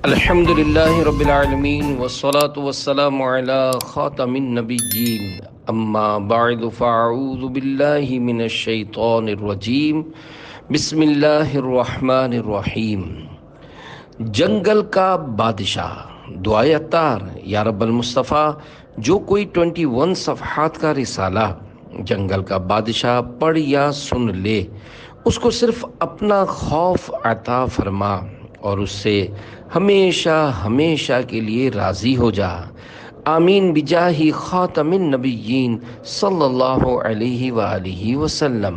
الحمد لله رب العالمين والصلاة والسلام على خاتم النبيين اما بعد فاعوذ بالله من الشیطان الرجیم بسم اللہ الرحمن الرحیم۔ جنگل کا بادشاہ دعائے عطار یا رب المصطفیٰ، جو کوئی 21 صفحات کا رسالہ جنگل کا بادشاہ پڑھ یا سن لے، اس کو صرف اپنا خوف عطا فرما اور اس سے ہمیشہ ہمیشہ کے لیے راضی ہو جا۔ آمین بجاہ خاتم النبیین صلی اللہ علیہ وآلہ وسلم۔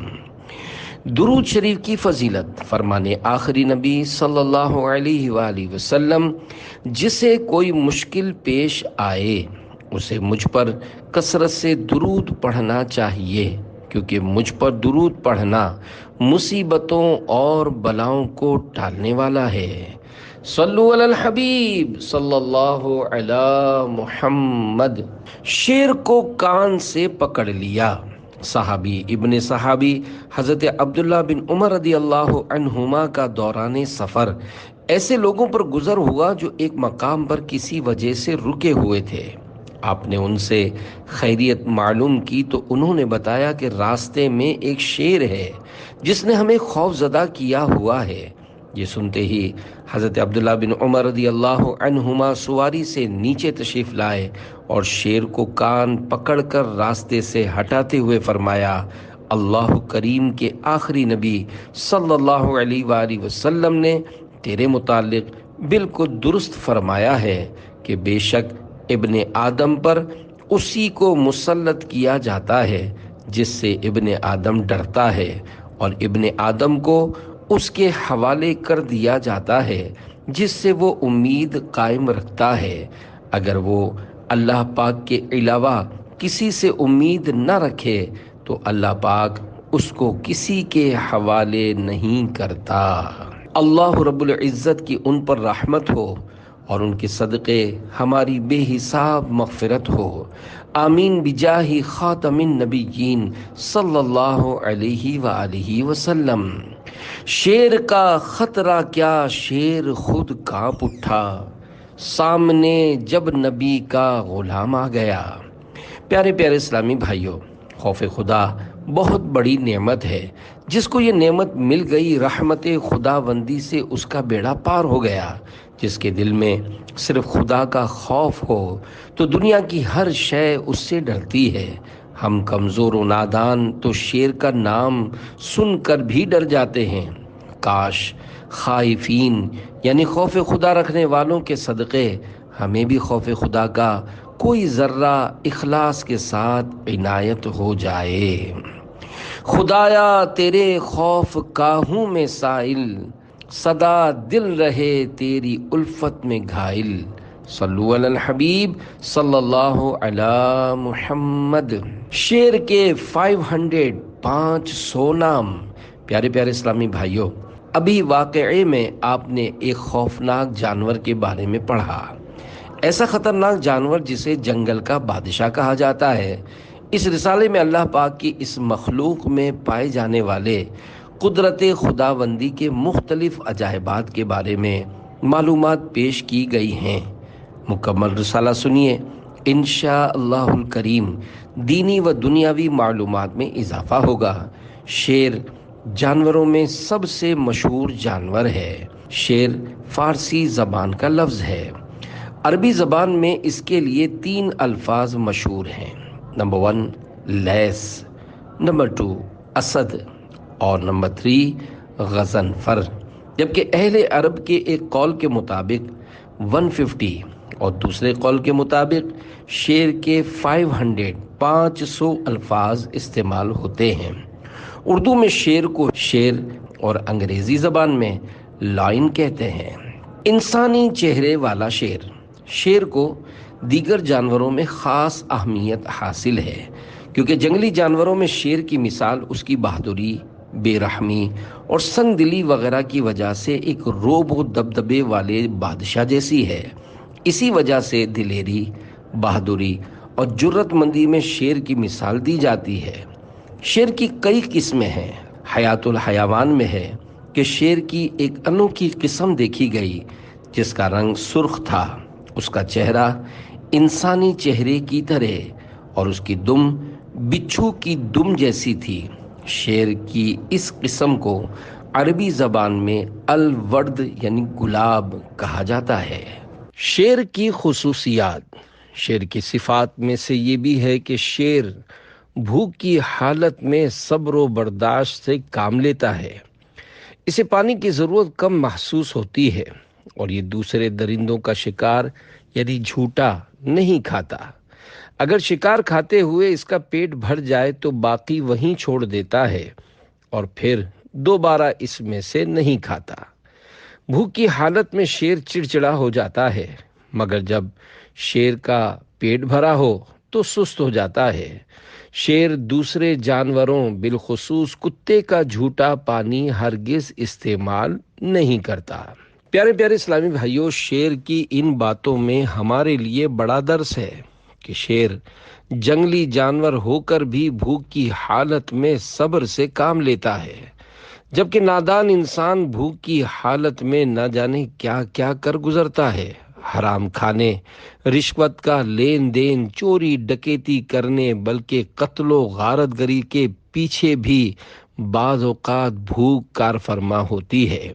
درود شریف کی فضیلت فرمانے آخری نبی صلی اللہ علیہ وآلہ وسلم، جسے کوئی مشکل پیش آئے اسے مجھ پر کثرت سے درود پڑھنا چاہیے، کیونکہ مجھ پر درود پڑھنا مصیبتوں اور بلاؤں کو ٹالنے والا ہے۔ صلو علی الحبیب صلی اللہ علی محمد۔ شیر کو کان سے پکڑ لیا۔ صحابی ابن صحابی حضرت عبداللہ بن عمر رضی اللہ عنہما کا دوران سفر ایسے لوگوں پر گزر ہوا جو ایک مقام پر کسی وجہ سے رکے ہوئے تھے۔ آپ نے ان سے خیریت معلوم کی تو انہوں نے بتایا کہ راستے میں ایک شیر ہے جس نے ہمیں خوف زدہ کیا ہوا ہے۔ یہ سنتے ہی حضرت عبداللہ بن عمر رضی اللہ عنہما سواری سے نیچے تشریف لائے اور شیر کو کان پکڑ کر راستے سے ہٹاتے ہوئے فرمایا، اللہ کریم کے آخری نبی صلی اللہ علیہ وآلہ وسلم نے تیرے متعلق بالکل درست فرمایا ہے کہ بے شک ابن آدم پر اسی کو مسلط کیا جاتا ہے جس سے ابن آدم ڈرتا ہے، اور ابن آدم کو اس کے حوالے کر دیا جاتا ہے جس سے وہ امید قائم رکھتا ہے۔ اگر وہ اللہ پاک کے علاوہ کسی سے امید نہ رکھے تو اللہ پاک اس کو کسی کے حوالے نہیں کرتا۔ اللہ رب العزت کی ان پر رحمت ہو اور ان کے صدقے ہماری بے حساب مغفرت ہو۔ آمین بجاہ خاتم النبیین صلی اللہ علیہ وآلہ وسلم۔ شیر کا خطرہ کیا شیر خود کانپ اٹھا، سامنے جب نبی کا غلام آ گیا۔ پیارے پیارے اسلامی بھائیوں، خوف خدا بہت بڑی نعمت ہے۔ جس کو یہ نعمت مل گئی، رحمت خداوندی سے اس کا بیڑا پار ہو گیا۔ جس کے دل میں صرف خدا کا خوف ہو تو دنیا کی ہر شے اس سے ڈرتی ہے۔ ہم کمزور و نادان تو شیر کا نام سن کر بھی ڈر جاتے ہیں۔ کاش خائفین یعنی خوف خدا رکھنے والوں کے صدقے ہمیں بھی خوف خدا کا کوئی ذرہ اخلاص کے ساتھ عنایت ہو جائے۔ خدایا تیرے خوف کا ہوں میں سائل، سدا دل رہے تیری الفت میں گھائل۔ صلو علی الحبیب صلی اللہ علی محمد۔ شیر کے 500 نام۔ پیارے پیارے اسلامی بھائیوں، ابھی واقعے میں آپ نے ایک خوفناک جانور کے بارے میں پڑھا، ایسا خطرناک جانور جسے جنگل کا بادشاہ کہا جاتا ہے۔ اس رسالے میں اللہ پاک کی اس مخلوق میں پائے جانے والے قدرت خداوندی کے مختلف عجائبات کے بارے میں معلومات پیش کی گئی ہیں۔ مکمل رسالہ سنیے، انشاءاللہ الکریم دینی و دنیاوی معلومات میں اضافہ ہوگا۔ شیر جانوروں میں سب سے مشہور جانور ہے۔ شیر فارسی زبان کا لفظ ہے۔ عربی زبان میں اس کے لیے 3 الفاظ مشہور ہیں۔ نمبر 1 لیس، نمبر 2 اسد، اور نمبر 3 غضنفر۔ جبکہ اہل عرب کے ایک قول کے مطابق 150 اور دوسرے قول کے مطابق شیر کے 500 الفاظ استعمال ہوتے ہیں۔ اردو میں شیر کو شیر اور انگریزی زبان میں لائن کہتے ہیں۔ انسانی چہرے والا شیر۔ شیر کو دیگر جانوروں میں خاص اہمیت حاصل ہے، کیونکہ جنگلی جانوروں میں شیر کی مثال اس کی بہادری، بے رحمی اور سنگ دلی وغیرہ کی وجہ سے ایک روب و دبدبے والے بادشاہ جیسی ہے۔ اسی وجہ سے دلیری، بہادری اور جرت مندی میں شیر کی مثال دی جاتی ہے۔ شیر کی کئی قسمیں ہیں۔ حیات الحیوان میں ہے کہ شیر کی ایک انوکھی قسم دیکھی گئی جس کا رنگ سرخ تھا، اس کا چہرہ انسانی چہرے کی طرح اور اس کی دم بچھو کی دم جیسی تھی۔ شیر کی اس قسم کو عربی زبان میں الورد یعنی گلاب کہا جاتا ہے۔ شیر کی خصوصیات۔ شیر کی صفات میں سے یہ بھی ہے کہ شیر بھوک کی حالت میں صبر و برداشت سے کام لیتا ہے۔ اسے پانی کی ضرورت کم محسوس ہوتی ہے اور یہ دوسرے درندوں کا شکار یعنی جھوٹا نہیں کھاتا۔ اگر شکار کھاتے ہوئے اس کا پیٹ بھر جائے تو باقی وہیں چھوڑ دیتا ہے اور پھر دوبارہ اس میں سے نہیں کھاتا۔ بھوک کی حالت میں شیر چڑچڑا ہو جاتا ہے، مگر جب شیر کا پیٹ بھرا ہو تو سست ہو جاتا ہے۔ شیر دوسرے جانوروں بالخصوص کتے کا جھوٹا پانی ہرگز استعمال نہیں کرتا۔ پیارے پیارے اسلامی بھائیوں، شیر کی ان باتوں میں ہمارے لیے بڑا درس ہے کہ شیر جنگلی جانور ہو کر بھی بھوک کی حالت میں صبر سے کام لیتا ہے، جبکہ نادان انسان بھوک کی حالت میں نہ جانے کیا کیا کر گزرتا ہے۔ حرام کھانے، رشوت کا لین دین، چوری ڈکیتی کرنے بلکہ قتل و غارت گری کے پیچھے بھی بعض اوقات بھوک کار فرما ہوتی ہے۔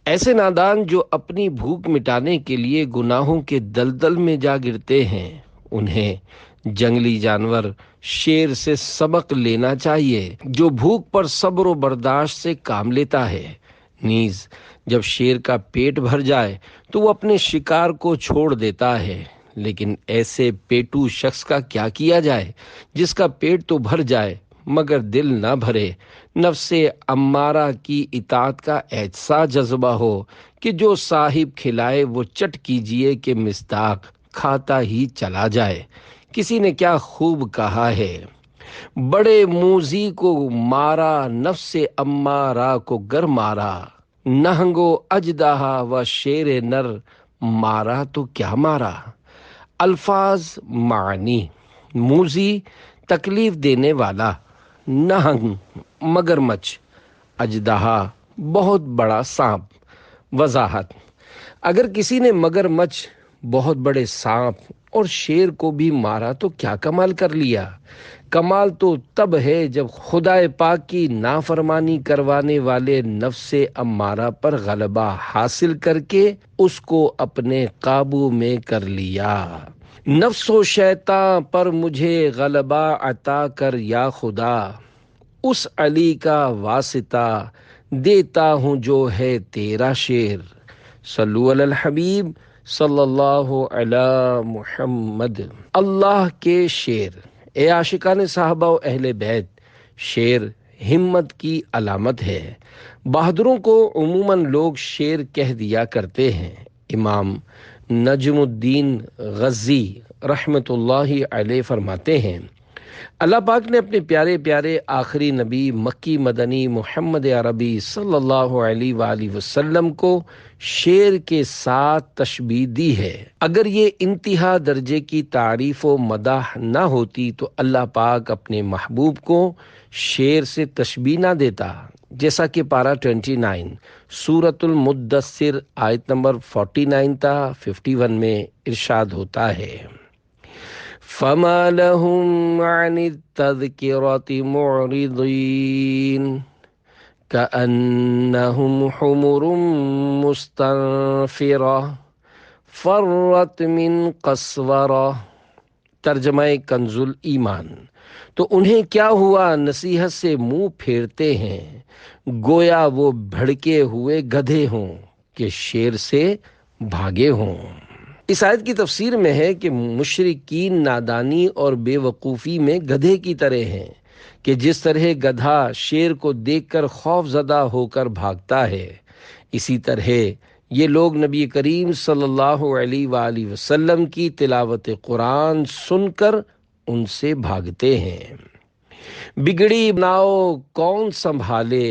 ایسے نادان جو اپنی بھوک مٹانے کے لیے گناہوں کے دلدل میں جا گرتے ہیں، انہیں جنگلی جانور شیر سے سبق لینا چاہیے جو بھوک پر صبر و برداشت سے کام لیتا ہے۔ نیز جب شیر کا پیٹ بھر جائے تو وہ اپنے شکار کو چھوڑ دیتا ہے، لیکن ایسے پیٹو شخص کا کیا کیا جائے جس کا پیٹ تو بھر جائے مگر دل نہ بھرے، نفس امارہ کی اطاعت کا ایسا جذبہ ہو کہ جو صاحب کھلائے وہ چٹ کیجئے کہ مصداق کھاتا ہی چلا جائے۔ کسی نے کیا خوب کہا ہے، بڑے موذی کو مارا نفس امارہ کو گر مارا، نہنگو اژدہا و شیر نر مارا تو کیا مارا۔ الفاظ معنی: موذی تکلیف دینے والا، نہنگ مگرمچھ، اژدہا بہت بڑا سانپ۔ وضاحت: اگر کسی نے مگرمچھ، بہت بڑے سانپ اور شیر کو بھی مارا تو کیا کمال کر لیا۔ کمال تو تب ہے جب خدا پاک کی نافرمانی کروانے والے نفس امارہ پر غلبہ حاصل کر کے اس کو اپنے قابو میں کر لیا۔ نفس و شیطان پر مجھے غلبہ عطا کر یا خدا، اس علی کا واسطہ دیتا ہوں جو ہے تیرا شیر۔ صلو علی الحبیب صلی اللہ علی محمد۔ اللہ کے شیر۔ اے عاشقان صحابہ و اہل بیت، شیر ہمت کی علامت ہے۔ بہادروں کو عموماً لوگ شیر کہہ دیا کرتے ہیں۔ امام نجم الدین غزی رحمۃ اللہ علیہ فرماتے ہیں، اللہ پاک نے اپنے پیارے پیارے آخری نبی مکی مدنی محمد عربی صلی اللہ علیہ وآلہ وسلم کو شیر کے ساتھ تشبیہ دی ہے۔ اگر یہ انتہا درجے کی تعریف و مدح نہ ہوتی تو اللہ پاک اپنے محبوب کو شیر سے تشبیہ نہ دیتا، جیسا کہ پارہ 29 سورۃ المدثر آیت نمبر 49 تا 51 میں ارشاد ہوتا ہے، فَمَا لَهُمْ عَنِ التَّذْكِرَةِ مُعْرِضِينَ كَأَنَّهُمْ حُمُرٌ مُسْتَنفِرَةٌ فَرَّتْ مِنْ قَسْوَرَةٍ۔ ترجمہ کنز ایمان۔ تو انہیں کیا ہوا، نصیحت سے منہ پھیرتے ہیں گویا وہ بھڑکے ہوئے گدھے ہوں کہ شیر سے بھاگے ہوں۔ اس آیت کی تفسیر میں ہے کہ مشرکین نادانی اور بے وقوفی میں گدھے کی طرح ہیں کہ جس طرح گدھا شیر کو دیکھ کر خوف زدہ ہو کر بھاگتا ہے، اسی طرح یہ لوگ نبی کریم صلی اللہ علیہ وآلہ وسلم کی تلاوت قرآن سن کر ان سے بھاگتے ہیں۔ بگڑی ناؤ کون سنبھالے،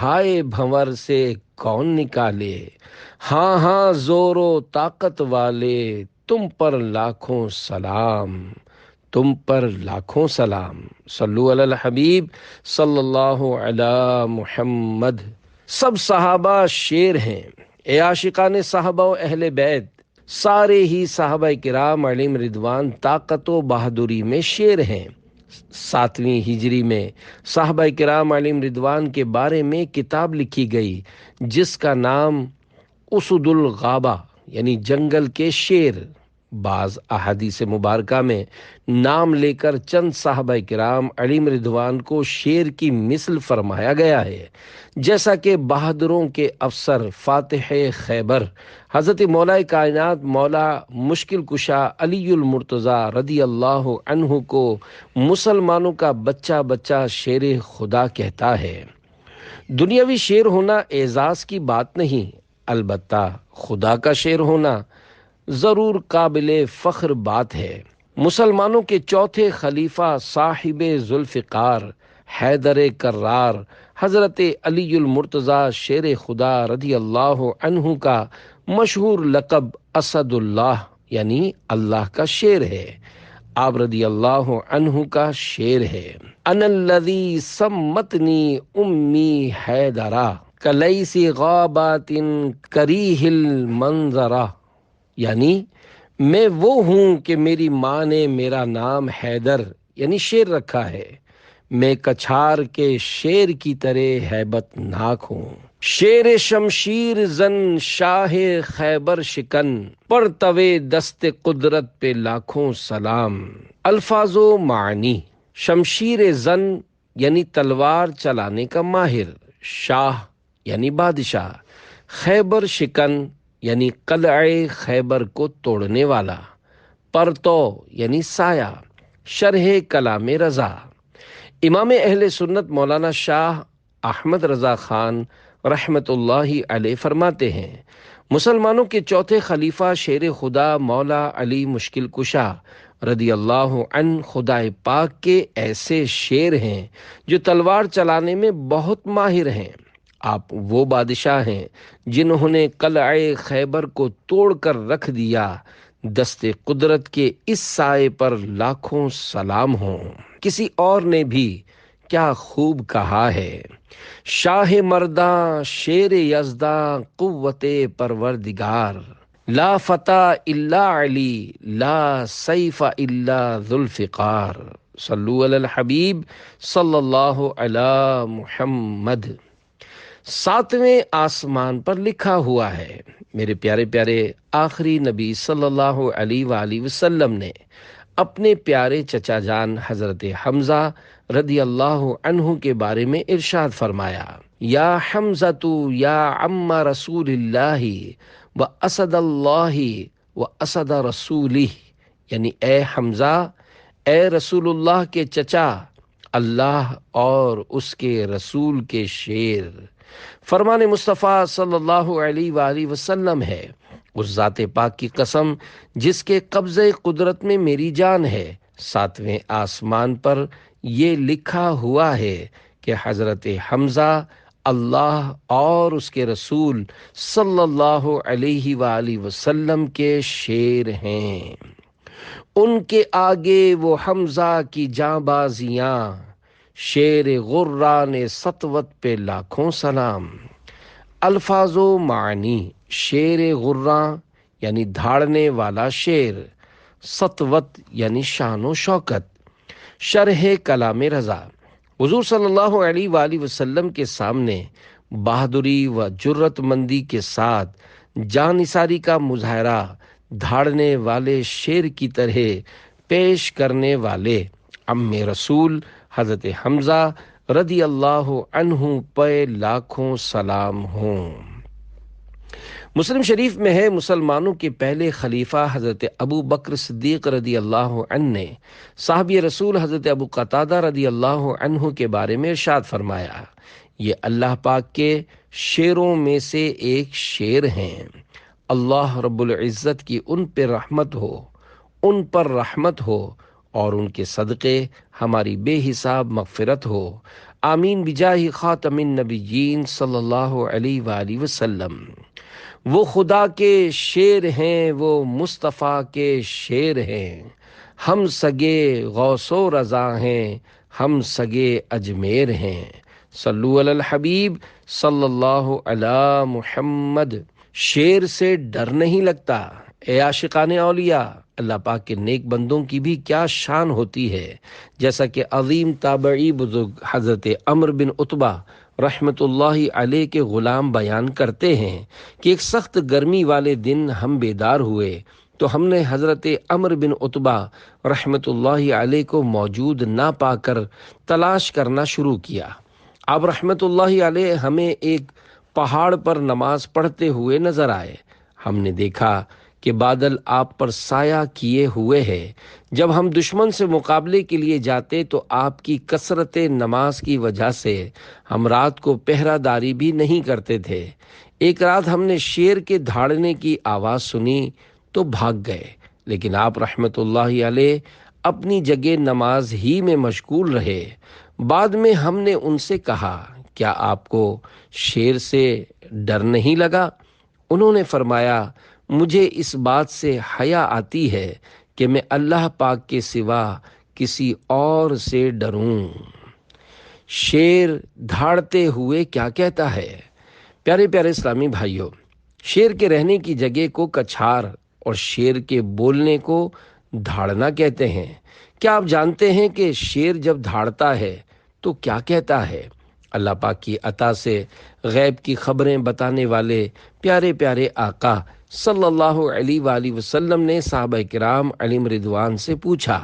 ہائے بھنور سے کون نکالے، ہاں ہاں زور و طاقت والے تم پر لاکھوں سلام، تم پر لاکھوں سلام۔ صلو علی الحبیب صلی اللہ علی محمد۔ سب صحابہ شیر ہیں، اے عاشقان صحابہ و اہل بیت، سارے ہی صحابہ کرام علیہم رضوان طاقت و بہادری میں شیر ہیں۔ 7ویں ہجری میں صحابہ کرام علیہم رضوان کے بارے میں کتاب لکھی گئی جس کا نام اسد الغابہ یعنی جنگل کے شیر۔ بعض احادیث مبارکہ میں نام لے کر چند صحابہ کرام علیہم رضوان کو شیر کی مثل فرمایا گیا ہے، جیسا کہ بہادروں کے افسر فاتح خیبر حضرت مولا کائنات مولا مشکل کشا علی المرتضیٰ رضی اللہ عنہ کو مسلمانوں کا بچہ بچہ شیر خدا کہتا ہے۔ دنیاوی شیر ہونا اعزاز کی بات نہیں، البتہ خدا کا شیر ہونا ضرور قابل فخر بات ہے۔ مسلمانوں کے چوتھے خلیفہ صاحب ذوالفقار حیدر کرار حضرت علی المرتضیٰ شیر خدا رضی اللہ عنہ کا مشہور لقب اسد اللہ یعنی اللہ کا شیر ہے۔ آپ رضی اللہ عنہ کا شعر ہے، انا الذی سمتنی امی حیدرا کلیس غابات کریہ المنظرہ، یعنی میں وہ ہوں کہ میری ماں نے میرا نام حیدر یعنی شیر رکھا ہے، میں کچھار کے شیر کی طرح ہیبت ناک ہوں۔ شیر شمشیر زن شاہ خیبر شکن، پر توے دست قدرت پہ لاکھوں سلام۔ الفاظ و معنی: شمشیر زن یعنی تلوار چلانے کا ماہر، شاہ یعنی بادشاہ، خیبر شکن یعنی قلعہ خیبر کو توڑنے والا، پرتو یعنی سایہ۔ شرح کلام رضا: امام اہل سنت مولانا شاہ احمد رضا خان رحمت اللہ علیہ فرماتے ہیں، مسلمانوں کے چوتھے خلیفہ شیر خدا مولا علی مشکل کشا رضی اللہ عنہ خدا پاک کے ایسے شیر ہیں جو تلوار چلانے میں بہت ماہر ہیں۔ آپ وہ بادشاہ ہیں جنہوں نے قلعہ خیبر کو توڑ کر رکھ دیا، دست قدرت کے اس سائے پر لاکھوں سلام ہوں۔ کسی اور نے بھی کیا خوب کہا ہے، شاہ مرداں شیر یزداں قوت پروردگار، لا فتح الا علی لا سیف الا ذوالفقار، صلو علی الحبیب صلی اللہ علی محمد۔ 7ویں آسمان پر لکھا ہوا ہے، میرے پیارے پیارے آخری نبی صلی اللہ علیہ وآلہ وسلم نے اپنے پیارے چچا جان حضرت حمزہ رضی اللہ عنہ کے بارے میں ارشاد فرمایا، یا حمزہ یا عم رسول اللہ و اسد اللہ و اسد رسولہ، یعنی اے حمزہ، اے رسول اللہ کے چچا، اللہ اور اس کے رسول کے شیر۔ فرمان مصطفیٰ صلی اللہ علیہ وآلہ وسلم ہے، اس ذات پاک کی قسم جس کے قبضہ قدرت میں میری جان ہے، 7ویں آسمان پر یہ لکھا ہوا ہے کہ حضرت حمزہ اللہ اور اس کے رسول صلی اللہ علیہ وآلہ وسلم کے شیر ہیں۔ ان کے آگے وہ حمزہ کی جاں بازیاں، شیر غران سطوت پہ لاکھوں سلام۔ الفاظ و معنی: شیر غراں یعنی دھاڑنے والا شیر، سطوت یعنی شان و شوکت۔ شرح کلام رضا: حضور صلی اللہ علیہ وآلہ وسلم کے سامنے بہادری و جرت مندی کے ساتھ جان نثاری کا مظاہرہ دھاڑنے والے شیر کی طرح پیش کرنے والے عم رسول حضرت حمزہ رضی اللہ عنہ پہ لاکھوں سلام ہوں۔ مسلم شریف میں ہے، مسلمانوں کے پہلے خلیفہ حضرت ابو بکر صدیق رضی اللہ عنہ نے صحابی رسول حضرت ابو قتادہ رضی اللہ عنہ کے بارے میں ارشاد فرمایا، یہ اللہ پاک کے شیروں میں سے ایک شیر ہیں، اللہ رب العزت کی ان پہ رحمت ہو، ان پر رحمت ہو اور ان کے صدقے ہماری بے حساب مغفرت ہو، آمین بجاہ خاتم النبیین صلی اللہ علیہ وآلہ وسلم۔ وہ خدا کے شیر ہیں، وہ مصطفیٰ کے شیر ہیں، ہم سگے غوث و رضا ہیں، ہم سگے اجمیر ہیں، صلو علی الحبیب صلی اللہ علی محمد۔ شیر سے ڈر نہیں لگتا؟ اے عاشقان اولیاء، اللہ پاک کے نیک بندوں کی بھی کیا شان ہوتی ہے، جیسا کہ عظیم تابعی بزرگ حضرت عمر بن عتبہ رحمت اللہ علیہ کے غلام بیان کرتے ہیں کہ ایک سخت گرمی والے دن ہم بیدار ہوئے تو ہم نے حضرت عمر بن عتبہ رحمت اللہ علیہ کو موجود نہ پا کر تلاش کرنا شروع کیا۔ آپ رحمت اللہ علیہ ہمیں ایک پہاڑ پر نماز پڑھتے ہوئے نظر آئے۔ ہم نے دیکھا کہ بادل آپ پر سایہ کیے ہوئے ہے۔ جب ہم دشمن سے مقابلے کے لیے جاتے تو آپ کی کثرت نماز کی وجہ سے ہم رات کو پہرہ داری بھی نہیں کرتے تھے۔ ایک رات ہم نے شیر کے دھاڑنے کی آواز سنی تو بھاگ گئے، لیکن آپ رحمت اللہ علیہ اپنی جگہ نماز ہی میں مشغول رہے۔ بعد میں ہم نے ان سے کہا، کیا آپ کو شیر سے ڈر نہیں لگا؟ انہوں نے فرمایا، مجھے اس بات سے حیا آتی ہے کہ میں اللہ پاک کے سوا کسی اور سے ڈروں۔ شیر دھاڑتے ہوئے کیا کہتا ہے؟ پیارے پیارے اسلامی بھائیوں، شیر کے رہنے کی جگہ کو کچھار اور شیر کے بولنے کو دھاڑنا کہتے ہیں۔ کیا آپ جانتے ہیں کہ شیر جب دھاڑتا ہے تو کیا کہتا ہے؟ اللہ پاک کی عطا سے غیب کی خبریں بتانے والے پیارے پیارے آقا صلی اللہ علیہ وآلہ وسلم نے صحابہ کرام علیہم رضوان سے پوچھا،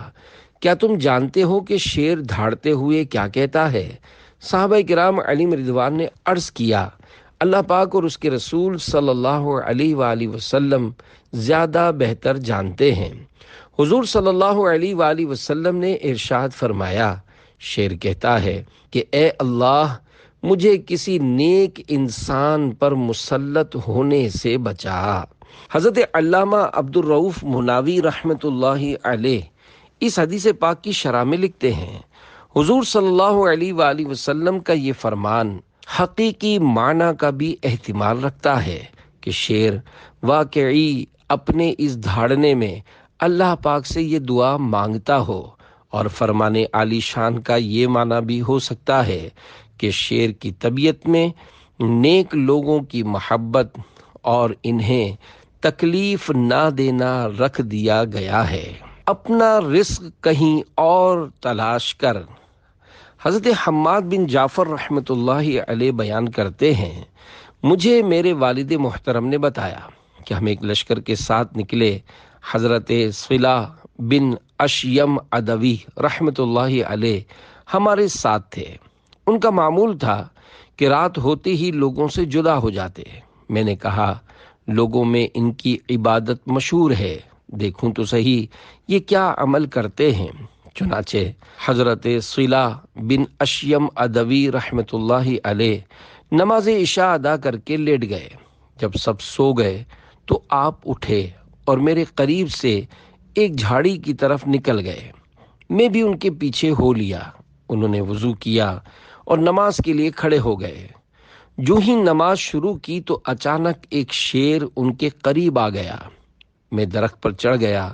کیا تم جانتے ہو کہ شیر دھاڑتے ہوئے کیا کہتا ہے؟ صحابہ کرام علیہم رضوان نے عرض کیا، اللہ پاک اور اس کے رسول صلی اللہ علیہ وآلہ وسلم زیادہ بہتر جانتے ہیں۔ حضور صلی اللہ علیہ وآلہ وسلم نے ارشاد فرمایا، شیر کہتا ہے کہ اے اللہ، مجھے کسی نیک انسان پر مسلط ہونے سے بچا۔ حضرت علامہ عبدالرؤف مناوی رحمت اللہ علیہ اس حدیث پاک کی شرح میں لکھتے ہیں، حضور صلی اللہ علیہ وآلہ وسلم کا یہ فرمان حقیقی معنی کا بھی احتمال رکھتا ہے کہ شیر واقعی اپنے اس دھاڑنے میں اللہ پاک سے یہ دعا مانگتا ہو، اور فرمان عالی شان کا یہ معنی بھی ہو سکتا ہے کہ شیر کی طبیعت میں نیک لوگوں کی محبت اور انہیں تکلیف نہ دینا رکھ دیا گیا ہے۔ اپنا رزق کہیں اور تلاش کر۔ حضرت حماد بن جعفر رحمت اللہ علیہ بیان کرتے ہیں، مجھے میرے والد محترم نے بتایا کہ ہم ایک لشکر کے ساتھ نکلے۔ حضرت صلہ بن اشیم ادوی رحمت اللہ علیہ ہمارے ساتھ تھے۔ ان کا معمول تھا کہ رات ہوتے ہی لوگوں سے جدا ہو جاتے۔ میں نے کہا، لوگوں میں ان کی عبادت مشہور ہے، دیکھوں تو صحیح یہ کیا عمل کرتے ہیں۔ چنانچہ حضرت صلہ بن اشیم ادوی رحمت اللہ علیہ نماز عشاء ادا کر کے لیٹ گئے۔ جب سب سو گئے تو آپ اٹھے اور میرے قریب سے ایک جھاڑی کی طرف نکل گئے۔ میں بھی ان کے پیچھے ہو لیا۔ انہوں نے وضو کیا اور نماز کے لیے کھڑے ہو گئے۔ جو ہی نماز شروع کی تو اچانک ایک شیر ان کے قریب آ گیا۔ میں درخت پر چڑھ گیا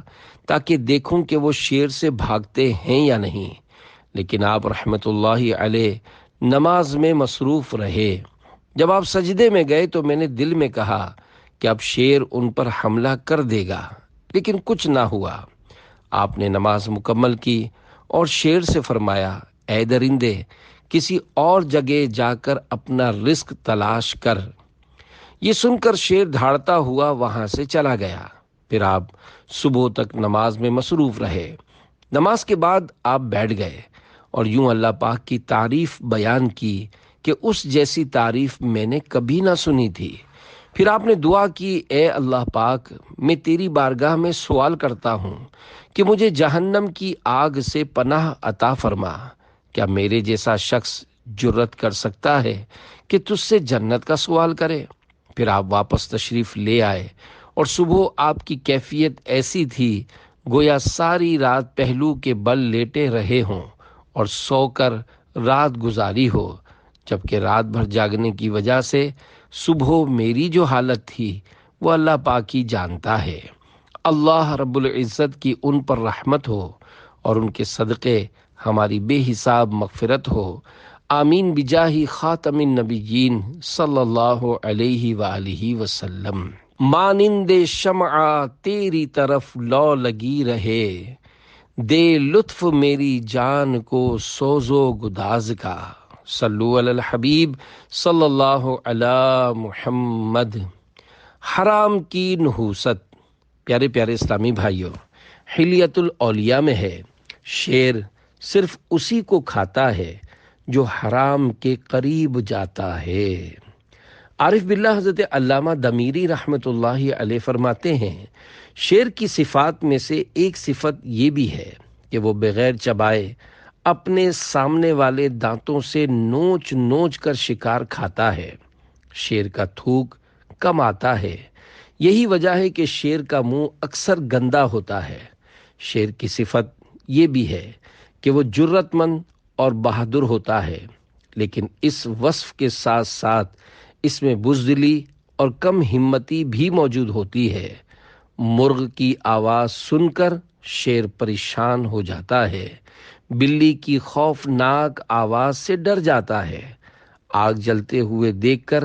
تاکہ دیکھوں کہ وہ شیر سے بھاگتے ہیں یا نہیں، لیکن آپ رحمت اللہ علیہ نماز میں مصروف رہے۔ جب آپ سجدے میں گئے تو میں نے دل میں کہا کہ اب شیر ان پر حملہ کر دے گا، لیکن کچھ نہ ہوا۔ آپ نے نماز مکمل کی اور شیر سے فرمایا، اے درندے، کسی اور جگہ جا کر اپنا رزق تلاش کر۔ یہ سن کر شیر دھاڑتا ہوا وہاں سے چلا گیا۔ پھر آپ صبح تک نماز میں مصروف رہے۔ نماز کے بعد آپ بیٹھ گئے اور یوں اللہ پاک کی تعریف بیان کی کہ اس جیسی تعریف میں نے کبھی نہ سنی تھی۔ پھر آپ نے دعا کی، اے اللہ پاک، میں تیری بارگاہ میں سوال کرتا ہوں کہ مجھے جہنم کی آگ سے پناہ عطا فرما۔ کیا میرے جیسا شخص جرت کر سکتا ہے کہ تجھ سے جنت کا سوال کرے؟ پھر آپ واپس تشریف لے آئے اور صبح آپ کی کیفیت ایسی تھی گویا ساری رات پہلو کے بل لیٹے رہے ہوں اور سو کر رات گزاری ہو، جبکہ رات بھر جاگنے کی وجہ سے صبح میری جو حالت تھی وہ اللہ پاک ہی جانتا ہے۔ اللہ رب العزت کی ان پر رحمت ہو اور ان کے صدقے ہماری بے حساب مغفرت ہو۔ آمین بجاہ خاتم النبیین صلی اللہ علیہ وآلہ وسلم۔ مانند شمع تیری طرف لو لگی رہے، دے لطف میری جان کو سوز و گداز کا۔ صلو علی الحبیب صلی اللہ علی محمد۔ حرام کی نحوست، پیارے پیارے اسلامی بھائیوں، حلیت الاولیاء میں ہے، شیر صرف اسی کو کھاتا ہے جو حرام کے قریب جاتا ہے۔ عارف باللہ حضرت علامہ دمیری رحمۃ اللہ علیہ فرماتے ہیں، شیر کی صفات میں سے ایک صفت یہ بھی ہے کہ وہ بغیر چبائے اپنے سامنے والے دانتوں سے نوچ نوچ کر شکار کھاتا ہے۔ شیر کا تھوک کم آتا ہے، یہی وجہ ہے کہ شیر کا منہ اکثر گندا ہوتا ہے۔ شیر کی صفت یہ بھی ہے کہ وہ جرت مند اور بہادر ہوتا ہے، لیکن اس وصف کے ساتھ ساتھ اس میں بزدلی اور کم ہمتی بھی موجود ہوتی ہے۔ مرغ کی آواز سن کر شیر پریشان ہو جاتا ہے، بلی کی خوفناک آواز سے ڈر جاتا ہے، آگ جلتے ہوئے دیکھ کر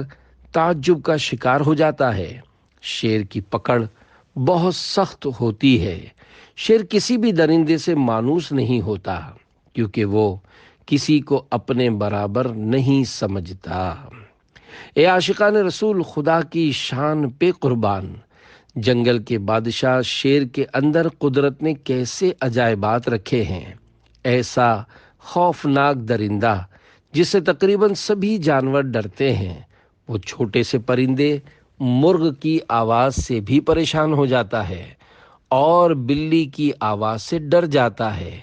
تعجب کا شکار ہو جاتا ہے۔ شیر کی پکڑ بہت سخت ہوتی ہے۔ شیر کسی بھی درندے سے مانوس نہیں ہوتا، کیونکہ وہ کسی کو اپنے برابر نہیں سمجھتا۔ اے عاشقان رسول، خدا کی شان پہ قربان، جنگل کے بادشاہ شیر کے اندر قدرت نے کیسے عجائبات رکھے ہیں۔ ایسا خوفناک درندہ جس سے تقریباً سبھی جانور ڈرتے ہیں، وہ چھوٹے سے پرندے مرغ کی آواز سے بھی پریشان ہو جاتا ہے اور بلی کی آواز سے ڈر جاتا ہے،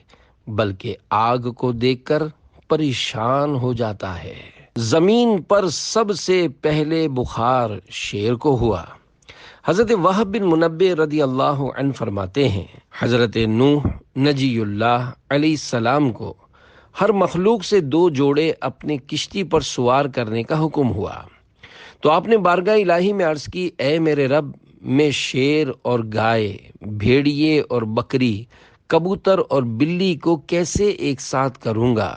بلکہ آگ کو دیکھ کر پریشان ہو جاتا ہے۔ زمین پر سب سے پہلے بخار شیر کو ہوا۔ حضرت وہب بن منبع رضی اللہ عنہ فرماتے ہیں، حضرت نوح نجی اللہ علیہ السلام کو ہر مخلوق سے 2 جوڑے اپنی کشتی پر سوار کرنے کا حکم ہوا، تو آپ نے بارگاہ الہی میں عرض کی، اے میرے رب، میں شیر اور گائے، بھیڑیے اور بکری، کبوتر اور بلی کو کیسے ایک ساتھ کروں گا؟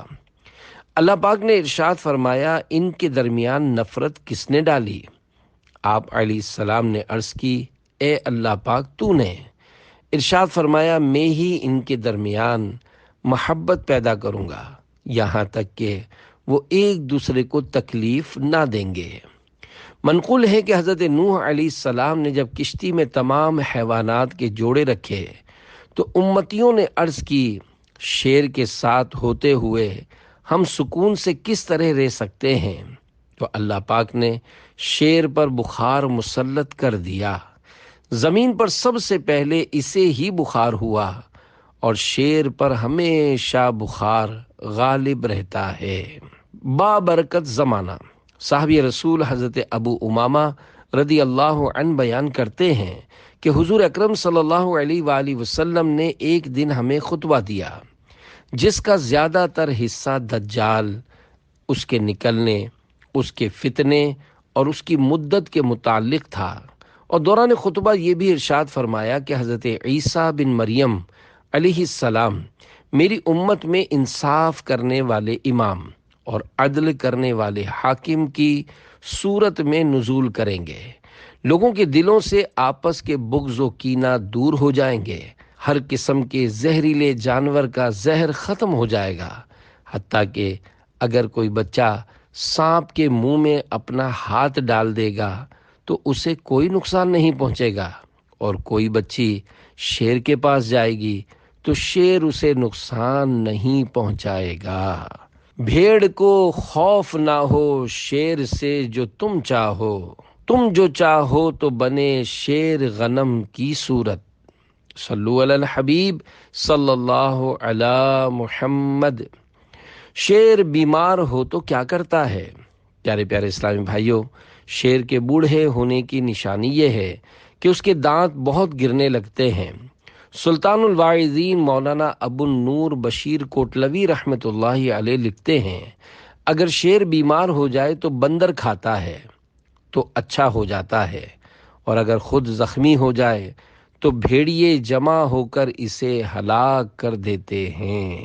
اللہ پاک نے ارشاد فرمایا، ان کے درمیان نفرت کس نے ڈالی؟ آپ علیہ السلام نے عرض کی، اے اللہ پاک، تو نے۔ ارشاد فرمایا، میں ہی ان کے درمیان محبت پیدا کروں گا، یہاں تک کہ وہ ایک دوسرے کو تکلیف نہ دیں گے۔ منقول ہے کہ حضرت نوح علیہ السلام نے جب کشتی میں تمام حیوانات کے جوڑے رکھے تو امتیوں نے عرض کی، شیر کے ساتھ ہوتے ہوئے ہم سکون سے کس طرح رہ سکتے ہیں؟ تو اللہ پاک نے شیر پر بخار مسلط کر دیا۔ زمین پر سب سے پہلے اسے ہی بخار ہوا اور شیر پر ہمیشہ بخار غالب رہتا ہے۔ بابرکت زمانہ، صحابی رسول حضرت ابو امامہ رضی اللہ عنہ بیان کرتے ہیں کہ حضور اکرم صلی اللہ علیہ وآلہ وسلم نے ایک دن ہمیں خطبہ دیا جس کا زیادہ تر حصہ دجال، اس کے نکلنے، اس کے فتنے اور اس کی مدت کے متعلق تھا، اور دوران خطبہ یہ بھی ارشاد فرمایا کہ حضرت عیسیٰ بن مریم علیہ السلام میری امت میں انصاف کرنے والے امام اور عدل کرنے والے حاکم کی صورت میں نزول کریں گے۔ لوگوں کے دلوں سے آپس کے بغض و کینہ دور ہو جائیں گے، ہر قسم کے زہریلے جانور کا زہر ختم ہو جائے گا، حتیٰ کہ اگر کوئی بچہ سانپ کے منہ میں اپنا ہاتھ ڈال دے گا تو اسے کوئی نقصان نہیں پہنچے گا، اور کوئی بچی شیر کے پاس جائے گی تو شیر اسے نقصان نہیں پہنچائے گا۔ بھیڑ کو خوف نہ ہو شیر سے جو تم چاہو، تم جو چاہو تو بنے شیر غنم کی صورت۔ صلو علی الحبیب صلی اللہ علی محمد۔ شیر بیمار ہو تو کیا کرتا ہے؟ پیارے پیارے اسلامی بھائیوں، شیر کے بوڑھے ہونے کی نشانی یہ ہے کہ اس کے دانت بہت گرنے لگتے ہیں۔ سلطان الواعظین مولانا ابو النور بشیر کوٹلوی رحمۃ اللہ علیہ لکھتے ہیں، اگر شیر بیمار ہو جائے تو بندر کھاتا ہے تو اچھا ہو جاتا ہے، اور اگر خود زخمی ہو جائے تو بھیڑیے جمع ہو کر اسے ہلاک کر دیتے ہیں۔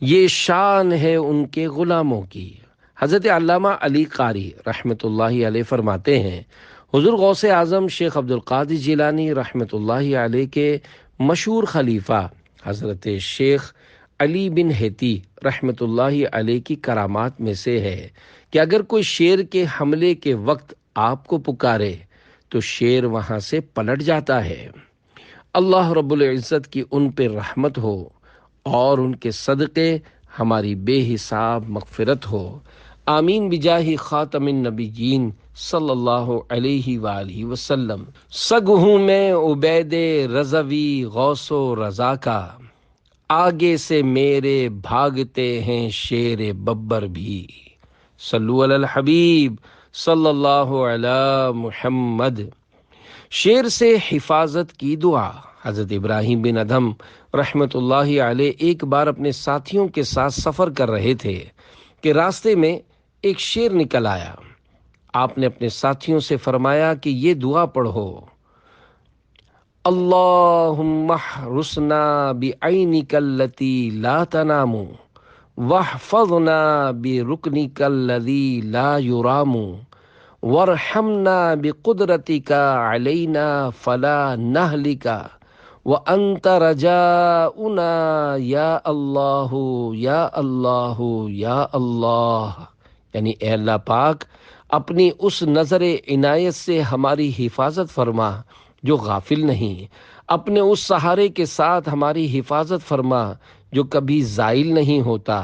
یہ شان ہے ان کے غلاموں کی۔ حضرت علامہ علی قاری رحمۃ اللہ علیہ فرماتے ہیں، حضور غوث اعظم شیخ عبد القادر جیلانی رحمۃ اللہ علیہ کے مشہور خلیفہ حضرت شیخ علی بن ہیتی رحمۃ اللہ علیہ کی کرامات میں سے ہے کہ اگر کوئی شیر کے حملے کے وقت آپ کو پکارے تو شیر وہاں سے پلٹ جاتا ہے۔ اللہ رب العزت کی ان پہ رحمت ہو اور ان کے صدقے ہماری بے حساب مغفرت ہو، آمین بجاہ خاتم النبیین صلی اللہ علیہ وآلہ وسلم۔ سگ ہوں میں عبید رضوی غوث و رضا کا، آگے سے میرے بھاگتے ہیں شیر ببر بھی۔ صلو علی الحبیب صلی اللہ علی محمد۔ شیر سے حفاظت کی دعا۔ حضرت ابراہیم بن ادھم رحمۃ اللہ علیہ ایک بار اپنے ساتھیوں کے ساتھ سفر کر رہے تھے کہ راستے میں ایک شیر نکل آیا۔ آپ نے اپنے ساتھیوں سے فرمایا کہ یہ دعا پڑھو، اللہم احرسنا بعینک التی لا تنام واحفظنا برکنک الذی لا یرام وارحمنا بقدرتک علینا فلا نہلک وانت رجاؤنا یا اللہ یا اللہ یا اللہ۔ یعنی اے اللہ پاک، اپنی اس نظر عنایت سے ہماری حفاظت فرما جو غافل نہیں، اپنے اس سہارے کے ساتھ ہماری حفاظت فرما جو کبھی زائل نہیں ہوتا،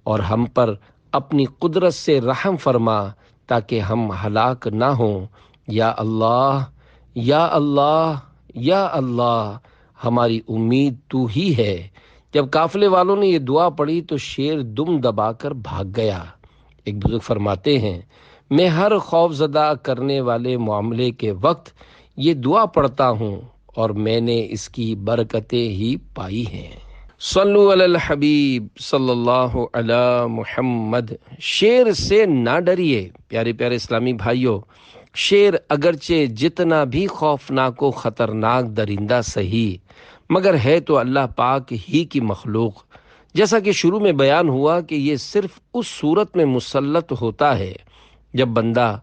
اور ہم پر اپنی قدرت سے رحم فرما تاکہ ہم ہلاک نہ ہوں۔ یا اللہ یا اللہ یا اللہ، ہماری امید تو ہی ہے۔ جب قافلے والوں نے یہ دعا پڑھی تو شیر دم دبا کر بھاگ گیا۔ ایک بزرگ فرماتے ہیں، میں ہر خوف زدہ کرنے والے معاملے کے وقت یہ دعا پڑھتا ہوں اور میں نے اس کی برکتیں ہی پائی ہیں۔ صلو علی الحبیب صلی اللہ علی محمد۔ شیر سے نہ ڈریے پیارے پیارے اسلامی بھائیوں، شیر اگرچہ جتنا بھی خوفناک و خطرناک درندہ صحیح، مگر ہے تو اللہ پاک ہی کی مخلوق۔ جیسا کہ شروع میں بیان ہوا کہ یہ صرف اس صورت میں مسلط ہوتا ہے جب بندہ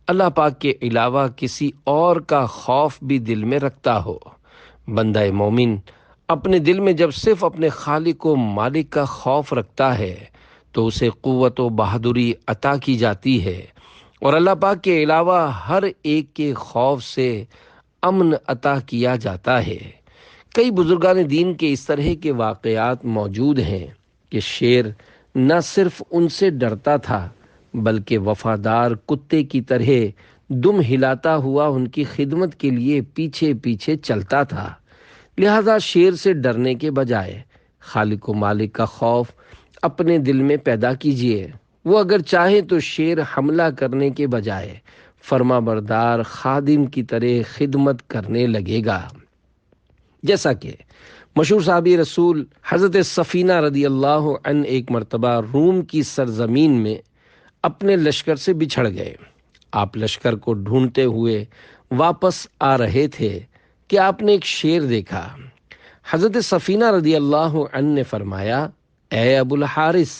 اللہ پاک کے علاوہ کسی اور کا خوف بھی دل میں رکھتا ہو۔ بندہ مومن اپنے دل میں جب صرف اپنے خالق و مالک کا خوف رکھتا ہے تو اسے قوت و بہادری عطا کی جاتی ہے، اور اللہ پاک کے علاوہ ہر ایک کے خوف سے امن عطا کیا جاتا ہے۔ کئی بزرگان دین کے اس طرح کے واقعات موجود ہیں کہ شیر نہ صرف ان سے ڈرتا تھا بلکہ وفادار کتے کی طرح دم ہلاتا ہوا ان کی خدمت کے لیے پیچھے پیچھے چلتا تھا۔ لہذا شیر سے ڈرنے کے بجائے خالق و مالک کا خوف اپنے دل میں پیدا کیجیے۔ وہ اگر چاہے تو شیر حملہ کرنے کے بجائے فرما بردار خادم کی طرح خدمت کرنے لگے گا۔ جیسا کہ مشہور صحابی رسول حضرت سفینہ رضی اللہ عنہ ایک مرتبہ روم کی سرزمین میں اپنے لشکر سے بچھڑ گئے۔ آپ لشکر کو ڈھونڈتے ہوئے واپس آ رہے تھے کہ آپ نے ایک شیر دیکھا۔ حضرت سفینہ رضی اللہ عنہ نے فرمایا، اے ابو الحارث،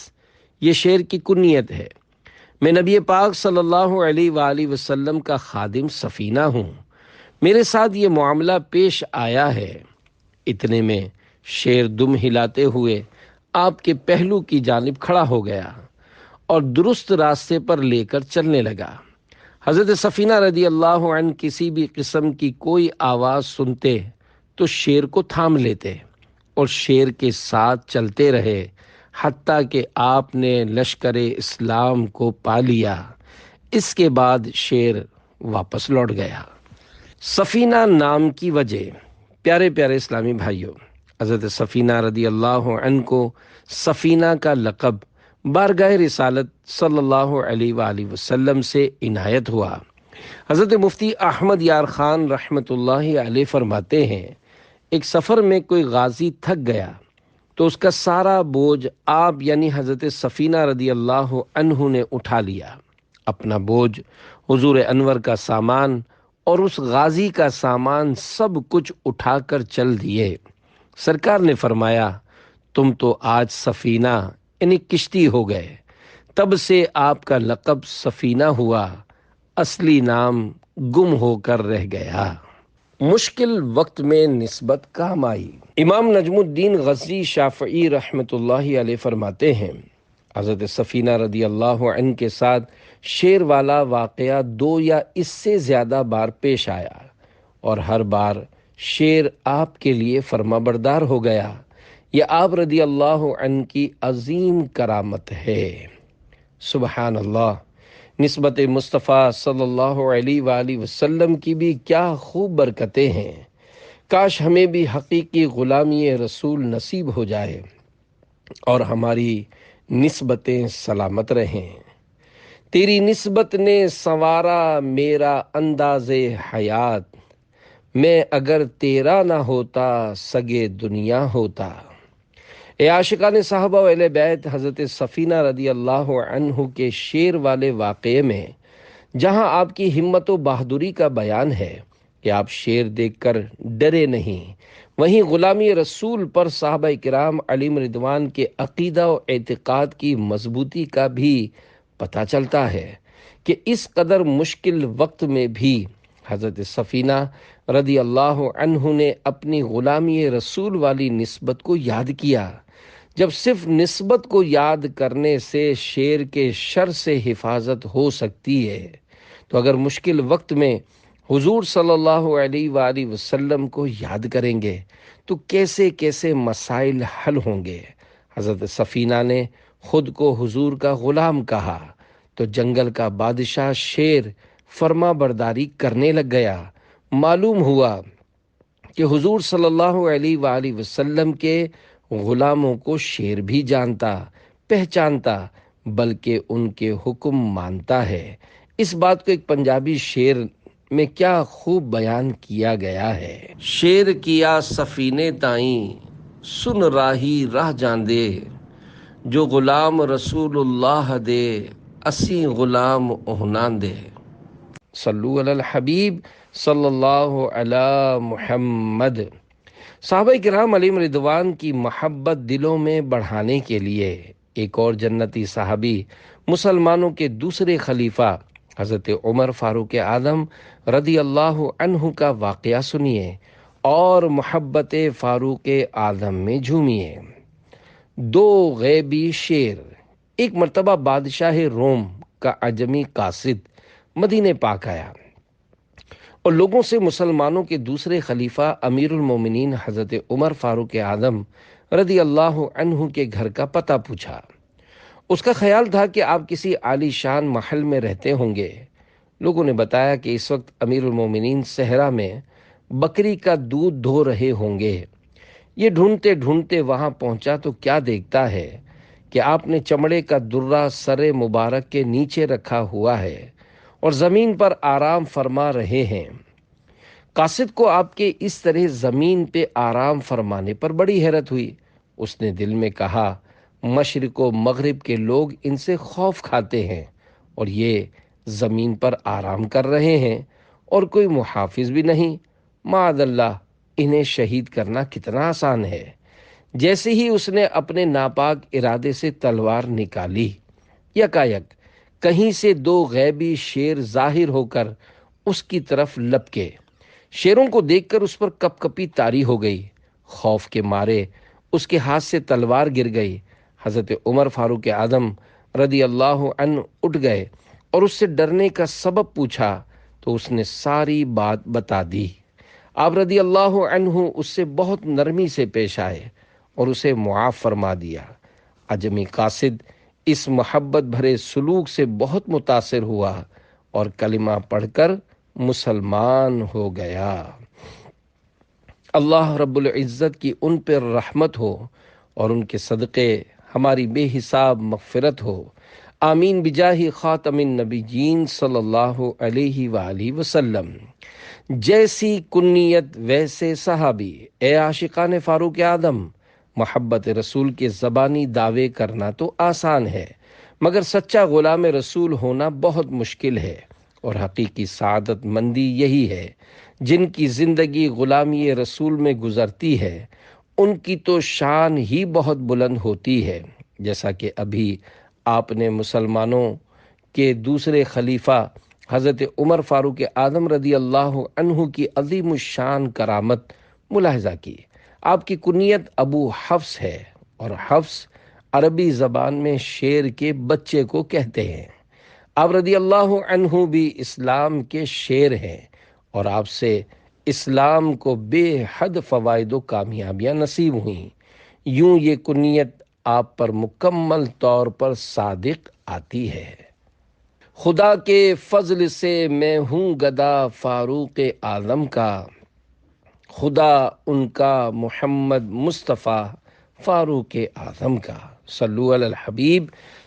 یہ شیر کی کنیت ہے، میں نبی پاک صلی اللہ علیہ وآلہ وسلم کا خادم سفینہ ہوں، میرے ساتھ یہ معاملہ پیش آیا ہے۔ اتنے میں شیر دم ہلاتے ہوئے آپ کے پہلو کی جانب کھڑا ہو گیا اور درست راستے پر لے کر چلنے لگا۔ حضرت سفینہ رضی اللہ عنہ کسی بھی قسم کی کوئی آواز سنتے تو شیر کو تھام لیتے اور شیر کے ساتھ چلتے رہے حتیٰ کہ آپ نے لشکر اسلام کو پا لیا۔ اس کے بعد شیر واپس لوٹ گیا۔ سفینہ نام کی وجہ، پیارے پیارے اسلامی بھائیوں، حضرت سفینہ رضی اللہ عنہ کو سفینہ کا لقب بارگاہ رسالت صلی اللہ علیہ وآلہ وسلم سے عنایت ہوا۔ حضرت مفتی احمد یار خان رحمۃ اللہ علیہ فرماتے ہیں، ایک سفر میں کوئی غازی تھک گیا تو اس کا سارا بوجھ آپ یعنی حضرت سفینہ رضی اللہ عنہ نے اٹھا لیا۔ اپنا بوجھ، حضور انور کا سامان اور اس غازی کا سامان سب کچھ اٹھا کر چل دیے۔ سرکار نے فرمایا، تم تو آج سفینہ یعنی کشتی ہو گئے۔ تب سے آپ کا لقب سفینہ ہوا، اصلی نام گم ہو کر رہ گیا۔ مشکل وقت میں نسبت کام آئی۔ امام نجم الدین غزی شافعی رحمۃ اللہ علیہ فرماتے ہیں، حضرت سفینہ رضی اللہ عنہ کے ساتھ شیر والا واقعہ 2 یا اس سے زیادہ بار پیش آیا، اور ہر بار شیر آپ کے لیے فرما بردار ہو گیا۔ یہ آپ رضی اللہ عنہ کی عظیم کرامت ہے۔ سبحان اللہ۔ نسبت مصطفیٰ صلی اللہ علیہ وآلہ وسلم کی بھی کیا خوب برکتیں ہیں۔ کاش ہمیں بھی حقیقی غلامی رسول نصیب ہو جائے اور ہماری نسبتیں سلامت رہیں۔ تیری نسبت نے سنوارا میرا انداز حیات، میں اگر تیرا نہ ہوتا سگے دنیا ہوتا۔ اے عاشقان صحابہ و اہل بیت، حضرت سفینہ رضی اللہ عنہ کے شیر والے واقعے میں جہاں آپ کی ہمت و بہادری کا بیان ہے کہ آپ شیر دیکھ کر ڈرے نہیں، وہیں غلامی رسول پر صحابہ کرام علیہم رضوان کے عقیدہ و اعتقاد کی مضبوطی کا بھی پتہ چلتا ہے کہ اس قدر مشکل وقت میں بھی حضرت سفینہ رضی اللہ عنہ نے اپنی غلامی رسول والی نسبت کو یاد کیا۔ جب صرف نسبت کو یاد کرنے سے شیر کے شر سے حفاظت ہو سکتی ہے، تو اگر مشکل وقت میں حضور صلی اللہ علیہ وآلہ وسلم کو یاد کریں گے تو کیسے کیسے مسائل حل ہوں گے۔ حضرت سفینہ نے خود کو حضور کا غلام کہا تو جنگل کا بادشاہ شیر فرما برداری کرنے لگ گیا۔ معلوم ہوا کہ حضور صلی اللہ علیہ وآلہ وسلم کے غلاموں کو شیر بھی جانتا، پہچانتا، بلکہ ان کے حکم مانتا ہے۔ اس بات کو ایک پنجابی شعر میں کیا خوب بیان کیا گیا ہے۔ شیر کیا سفینے تائیں سن راہی راہ جاندے، جو غلام رسول اللہ دے اسی غلام اہنان دے۔ صلو علی الحبیب صلی اللہ علی محمد۔ صحابہ کرام علیہم رضوان کی محبت دلوں میں بڑھانے کے لیے ایک اور جنتی صحابی، مسلمانوں کے دوسرے خلیفہ حضرت عمر فاروق اعظم رضی اللہ عنہ کا واقعہ سنیے اور محبت فاروق اعظم میں جھومیے۔ 2 غیبی شیر۔ ایک مرتبہ بادشاہ روم کا عجمی قاصد مدینہ پاک آیا اور لوگوں سے مسلمانوں کے دوسرے خلیفہ امیر المومنین حضرت عمر فاروق اعظم رضی اللہ عنہ کے گھر کا پتہ پوچھا۔ اس کا خیال تھا کہ آپ کسی عالی شان محل میں رہتے ہوں گے۔ لوگوں نے بتایا کہ اس وقت امیر المومنین صحرا میں بکری کا دودھ دھو رہے ہوں گے۔ یہ ڈھونڈتے ڈھونڈتے وہاں پہنچا تو کیا دیکھتا ہے کہ آپ نے چمڑے کا درہ سر مبارک کے نیچے رکھا ہوا ہے اور زمین پر آرام فرما رہے ہیں۔ قاصد کو آپ کے اس طرح زمین پہ آرام فرمانے پر بڑی حیرت ہوئی۔ اس نے دل میں کہا، مشرق و مغرب کے لوگ ان سے خوف کھاتے ہیں اور یہ زمین پر آرام کر رہے ہیں اور کوئی محافظ بھی نہیں۔ معاذ اللہ، انہیں شہید کرنا کتنا آسان ہے۔ جیسے ہی اس نے اپنے ناپاک ارادے سے تلوار نکالی، یکایک کہیں سے 2 غیبی شیر ظاہر ہو کر اس کی طرف لپکے۔ شیروں کو دیکھ کر اس پر کپ کپی طاری ہو گئی۔ خوف کے مارے اس کے ہاتھ سے تلوار گر گئی۔ حضرت عمر فاروق اعظم رضی اللہ عنہ اٹھ گئے اور اس سے ڈرنے کا سبب پوچھا تو اس نے ساری بات بتا دی۔ آپ رضی اللہ عنہ اس سے بہت نرمی سے پیش آئے اور اسے معاف فرما دیا۔ عجمی قاصد اس محبت بھرے سلوک سے بہت متاثر ہوا اور کلمہ پڑھ کر مسلمان ہو گیا۔ اللہ رب العزت کی ان پر رحمت ہو اور ان کے صدقے ہماری بے حساب مغفرت ہو۔ آمین بجاہ خاتم النبیین صلی اللہ علیہ وآلہ وسلم۔ جیسی کنیت ویسے صحابی، اے عاشقان فاروق اعظم۔ محبت رسول کے زبانی دعوے کرنا تو آسان ہے، مگر سچا غلام رسول ہونا بہت مشکل ہے، اور حقیقی سعادت مندی یہی ہے۔ جن کی زندگی غلامی رسول میں گزرتی ہے ان کی تو شان ہی بہت بلند ہوتی ہے۔ جیسا کہ ابھی آپ نے مسلمانوں کے دوسرے خلیفہ حضرت عمر فاروق اعظم رضی اللہ عنہ کی عظیم الشان کرامت ملاحظہ کی۔ آپ کی کنیت ابو حفص ہے، اور حفص عربی زبان میں شیر کے بچے کو کہتے ہیں۔ آپ رضی اللہ عنہ بھی اسلام کے شیر ہیں، اور آپ سے اسلام کو بے حد فوائد و کامیابیاں نصیب ہوئیں۔ یوں یہ کنیت آپ پر مکمل طور پر صادق آتی ہے۔ خدا کے فضل سے میں ہوں گدا فاروق اعظم کا، خدا ان کا محمد مصطفیٰ فاروق اعظم کا۔ صلو علی الحبیب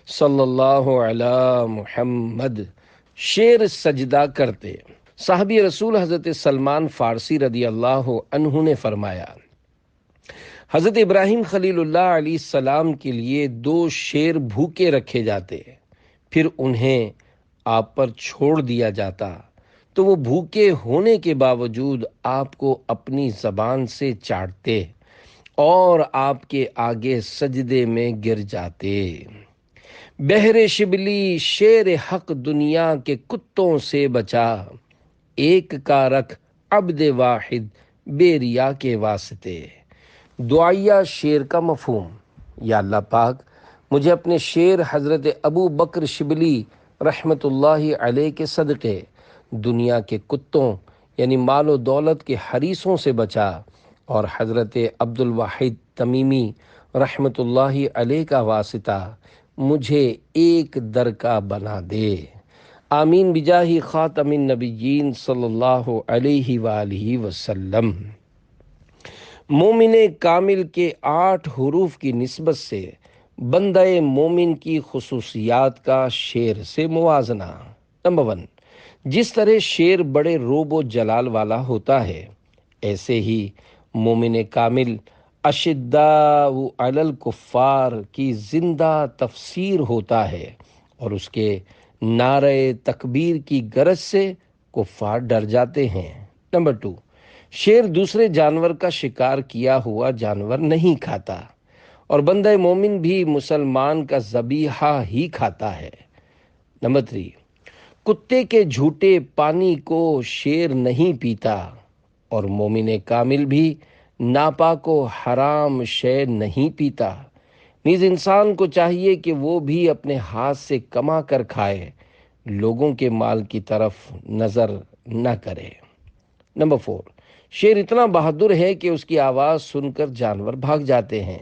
صلی اللہ علی محمد۔ شیر سجدہ کرتے۔ صحابی رسول حضرت سلمان فارسی رضی اللہ عنہ نے فرمایا، حضرت ابراہیم خلیل اللہ علیہ السلام کے لیے 2 شیر بھوکے رکھے جاتے، پھر انہیں آپ پر چھوڑ دیا جاتا تو وہ بھوکے ہونے کے باوجود آپ کو اپنی زبان سے چاٹتے اور آپ کے آگے سجدے میں گر جاتے۔ بحر شبلی شیر حق دنیا کے کتوں سے بچا، ایک کا رکھ عبد واحد بے ریا کے واسطے۔ دعائیہ شیر کا مفہوم۔ یا اللہ پاک، مجھے اپنے شیر حضرت ابو بکر شبلی رحمت اللہ علیہ کے صدقے دنیا کے کتوں یعنی مال و دولت کے حریصوں سے بچا، اور حضرت عبد الواحد تمیمی رحمت اللہ علیہ کا واسطہ مجھے ایک در کا بنا دے۔ آمین بجاہ خاتم النبیین صلی اللہ علیہ وآلہ وسلم۔ مومن کامل کے 8 حروف کی نسبت سے بندہ مومن کی خصوصیات کا شیر سے موازنہ۔ نمبر 1، جس طرح شیر بڑے روب و جلال والا ہوتا ہے، ایسے ہی مومن کامل اشداء علی الکفار کی زندہ تفسیر ہوتا ہے، اور اس کے نعرہ تکبیر کی گرج سے کفار ڈر جاتے ہیں۔ نمبر 2، شیر دوسرے جانور کا شکار کیا ہوا جانور نہیں کھاتا، اور بندہ مومن بھی مسلمان کا ذبیحہ ہی کھاتا ہے۔ نمبر 3، کتے کے جھوٹے پانی کو شیر نہیں پیتا، اور مومن کامل بھی ناپاک و حرام شے نہیں پیتا۔ نیز انسان کو چاہیے کہ وہ بھی اپنے ہاتھ سے کما کر کھائے، لوگوں کے مال کی طرف نظر نہ کرے۔ نمبر 4، شیر اتنا بہادر ہے کہ اس کی آواز سن کر جانور بھاگ جاتے ہیں،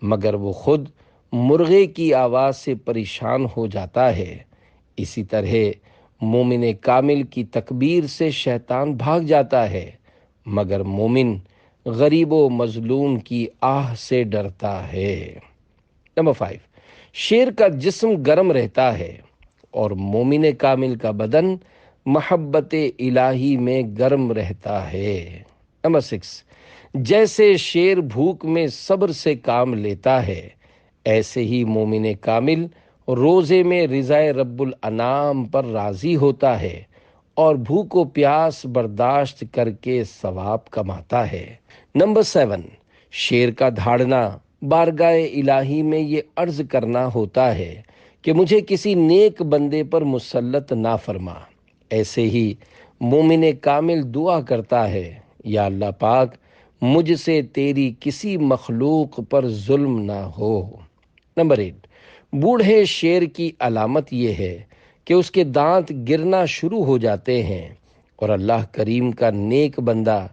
مگر وہ خود مرغے کی آواز سے پریشان ہو جاتا ہے۔ اسی طرح مومن کامل کی تکبیر سے شیطان بھاگ جاتا ہے، مگر مومن غریب و مظلوم کی آہ سے ڈرتا ہے۔ نمبر 5، شیر کا جسم گرم رہتا ہے، اور مومن کامل کا بدن محبت الہی میں گرم رہتا ہے۔ نمبر 6، جیسے شیر بھوک میں صبر سے کام لیتا ہے، ایسے ہی مومن کامل روزے میں رضا رب الانام پر راضی ہوتا ہے، اور بھوک و پیاس برداشت کر کے ثواب کماتا ہے۔ نمبر 7، شیر کا دھاڑنا بارگاہ الہی میں یہ عرض کرنا ہوتا ہے کہ مجھے کسی نیک بندے پر مسلط نہ فرما۔ ایسے ہی مومن کامل دعا کرتا ہے، یا اللہ پاک، مجھ سے تیری کسی مخلوق پر ظلم نہ ہو۔ نمبر 8، بوڑھے شیر کی علامت یہ ہے کہ اس کے دانت گرنا شروع ہو جاتے ہیں، اور اللہ کریم کا نیک بندہ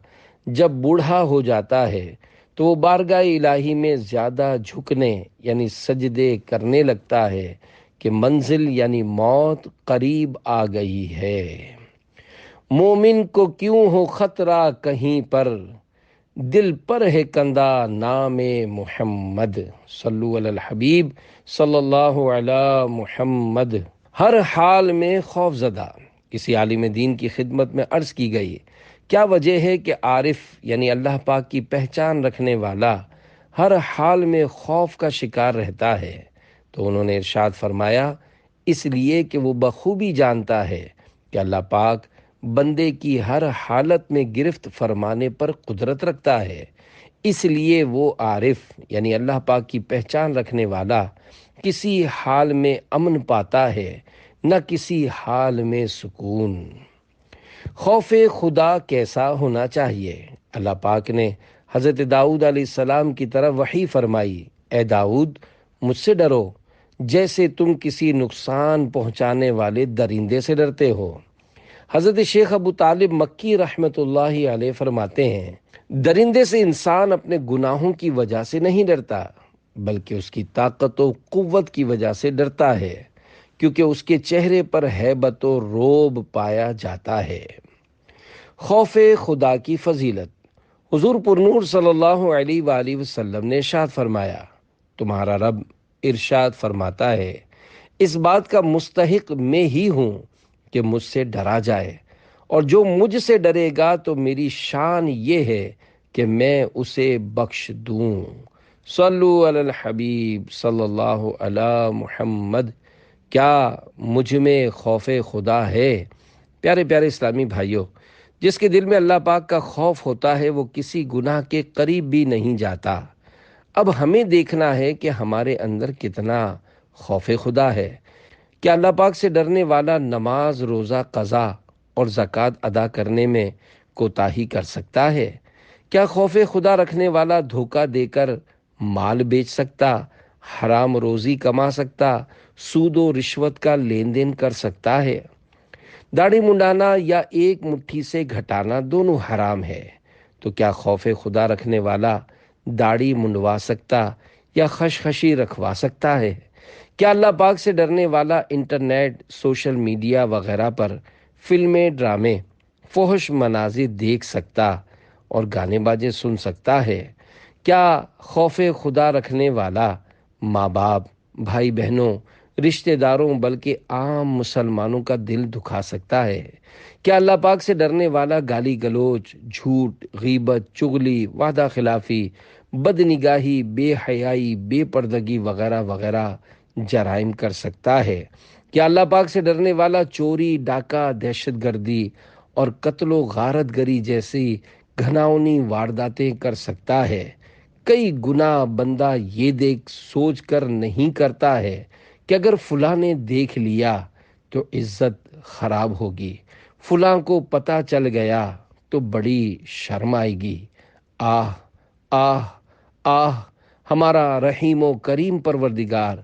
جب بوڑھا ہو جاتا ہے تو وہ بارگاہ الہی میں زیادہ جھکنے یعنی سجدے کرنے لگتا ہے کہ منزل یعنی موت قریب آ گئی ہے۔ مومن کو کیوں ہو خطرہ کہیں پر، دل پر ہے کندہ نام محمد۔ صلو علی الحبیب صلی اللہ علی محمد۔ ہر حال میں خوف زدہ۔ کسی عالم دین کی خدمت میں عرض کی گئی، کیا وجہ ہے کہ عارف یعنی اللہ پاک کی پہچان رکھنے والا ہر حال میں خوف کا شکار رہتا ہے؟ تو انہوں نے ارشاد فرمایا، اس لیے کہ وہ بخوبی جانتا ہے کہ اللہ پاک بندے کی ہر حالت میں گرفت فرمانے پر قدرت رکھتا ہے، اس لیے وہ عارف یعنی اللہ پاک کی پہچان رکھنے والا کسی حال میں امن پاتا ہے نہ کسی حال میں سکون۔ خوف خدا کیسا ہونا چاہیے؟ اللہ پاک نے حضرت داؤد علیہ السلام کی طرف وحی فرمائی، اے داؤد مجھ سے ڈرو جیسے تم کسی نقصان پہنچانے والے درندے سے ڈرتے ہو۔ حضرت شیخ ابو طالب مکی رحمۃ اللہ علیہ فرماتے ہیں، درندے سے انسان اپنے گناہوں کی وجہ سے نہیں ڈرتا بلکہ اس کی طاقت و قوت کی وجہ سے ڈرتا ہے، کیونکہ اس کے چہرے پر ہیبت و رعب پایا جاتا ہے۔ خوف خدا کی فضیلت۔ حضور پرنور صلی اللہ علیہ وآلہ وسلم نے ارشاد فرمایا، تمہارا رب ارشاد فرماتا ہے، اس بات کا مستحق میں ہی ہوں کہ مجھ سے ڈرا جائے، اور جو مجھ سے ڈرے گا تو میری شان یہ ہے کہ میں اسے بخش دوں۔ صلو علی الحبیب صلی اللہ علی محمد۔ کیا مجھ میں خوف خدا ہے؟ پیارے پیارے اسلامی بھائیوں، جس کے دل میں اللہ پاک کا خوف ہوتا ہے وہ کسی گناہ کے قریب بھی نہیں جاتا۔ اب ہمیں دیکھنا ہے کہ ہمارے اندر کتنا خوف خدا ہے۔ کیا اللہ پاک سے ڈرنے والا نماز، روزہ، قضا اور زکوٰۃ ادا کرنے میں کوتاہی کر سکتا ہے؟ کیا خوف خدا رکھنے والا دھوکہ دے کر مال بیچ سکتا، حرام روزی کما سکتا، سود و رشوت کا لین دین کر سکتا ہے؟ داڑھی منڈانا یا ایک مٹھی سے گھٹانا دونوں حرام ہے، تو کیا خوف خدا رکھنے والا داڑھی منڈوا سکتا یا خشخشی رکھوا سکتا ہے؟ کیا اللہ پاک سے ڈرنے والا انٹرنیٹ، سوشل میڈیا وغیرہ پر فلمیں، ڈرامے، فحش مناظر دیکھ سکتا اور گانے باجے سن سکتا ہے؟ کیا خوف خدا رکھنے والا ماں باپ، بھائی بہنوں، رشتہ داروں بلکہ عام مسلمانوں کا دل دکھا سکتا ہے؟ کیا اللہ پاک سے ڈرنے والا گالی گلوچ، جھوٹ، غیبت، چغلی، وعدہ خلافی، بد نگاہی، بے حیائی، بے پردگی وغیرہ وغیرہ جرائم کر سکتا ہے؟ کیا اللہ پاک سے ڈرنے والا چوری، ڈاکہ، دہشت گردی اور قتل و غارت گری جیسی گھناؤنی وارداتیں کر سکتا ہے؟ کئی گناہ بندہ یہ دیکھ سوچ کر نہیں کرتا ہے کہ اگر فلاں نے دیکھ لیا تو عزت خراب ہوگی، فلاں کو پتہ چل گیا تو بڑی شرم آئے گی۔ آہ آہ آہ، ہمارا رحیم و کریم پروردگار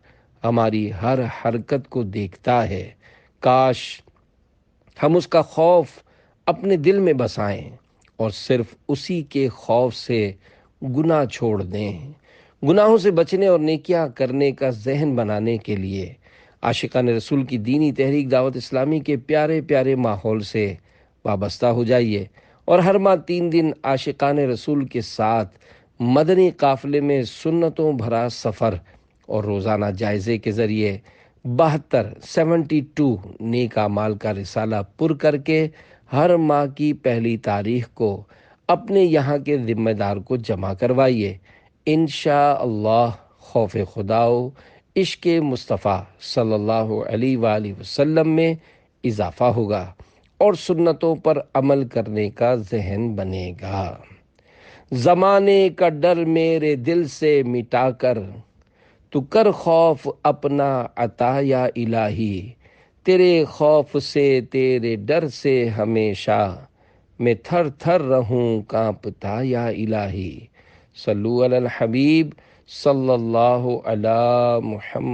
ہماری ہر حرکت کو دیکھتا ہے۔ کاش ہم اس کا خوف اپنے دل میں بسائیں اور صرف اسی کے خوف سے گناہ چھوڑ دیں۔ گناہوں سے بچنے اور نیکیاں کرنے کا ذہن بنانے کے لیے عاشقان رسول کی دینی تحریک دعوت اسلامی کے پیارے پیارے ماحول سے وابستہ ہو جائیے، اور ہر ماہ 3 دن عاشقان رسول کے ساتھ مدنی قافلے میں سنتوں بھرا سفر اور روزانہ جائزے کے ذریعے 72 نیک اعمال کا رسالہ پر کر کے ہر ماہ کی پہلی تاریخ کو اپنے یہاں کے ذمہ دار کو جمع کروائیے۔ انشاءاللہ خوف خدا و عشق مصطفیٰ صلی اللہ علیہ وآلہ وسلم میں اضافہ ہوگا اور سنتوں پر عمل کرنے کا ذہن بنے گا۔ زمانے کا ڈر میرے دل سے مٹا کر تو کر خوف اپنا عطا یا الہی، تیرے خوف سے، تیرے ڈر سے ہمیشہ میں تھر تھر رہوں کانپتا یا الہی۔ صلو علی الحبیب صلی اللہ علی محمد۔